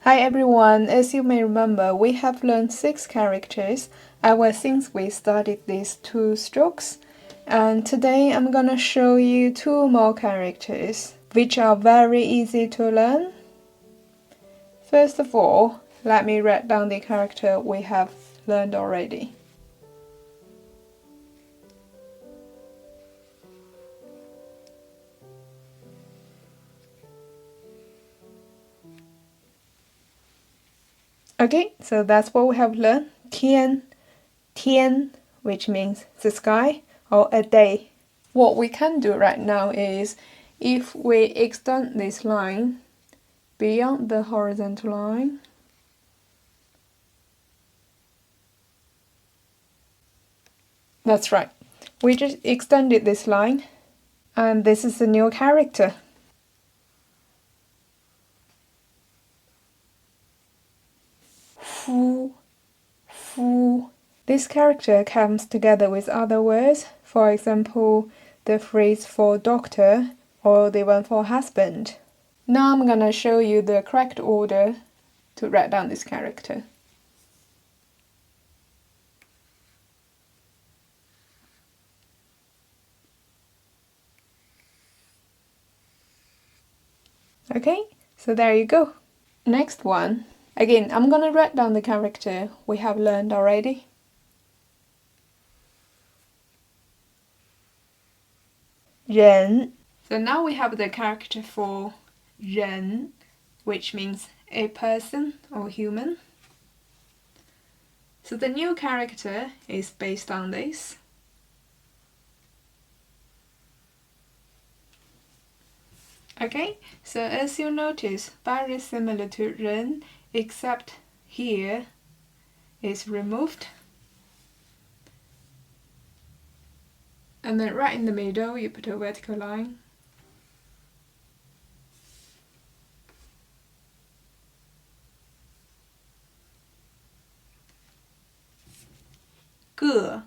Hi everyone, as you may remember, we have learned 6 characters ever since we studied these 2 strokes. And today I'm gonna show you 2 more characters, which are very easy to learn. First of all, let me write down the character we have learned already. Okay, so that's what we have learned. Tiān, which means the sky or a day. What we can do right now is, if we extend this line beyond the horizontal line, that's right, we just extended this line, and this is a new character. Fu. This character comes together with other words, for example, the phrase for doctor or the one for husband. Now I'm gonna show you the correct order to write down this character. Okay, so there you go. Next one. Again, I'm gonna write down the character we have learned already. Ren. So now we have the character for ren, which means a person or human. So the new character is based on this. Okay, so as you notice, very similar to ren, except here is removed. And then right in the middle, you put a vertical line. Ge.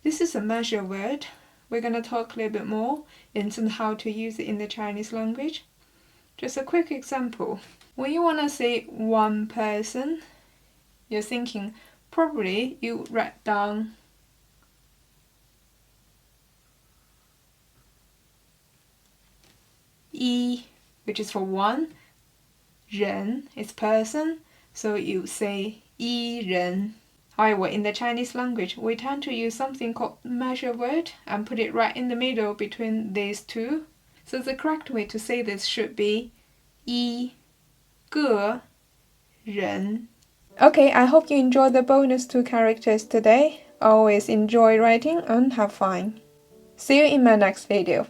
This is a measure word. We're going to talk a little bit more into how to use it in the Chinese language. Just a quick example. When you want to say one person, you're thinking probably you write down yi, which is for one. Ren is person, so you say yi ren. However, in the Chinese language, we tend to use something called measure word and put it right in the middle between these two. So the correct way to say this should be yi ge ren. Okay, I hope you enjoyed the bonus 2 characters today. Always enjoy writing and have fun. See you in my next video.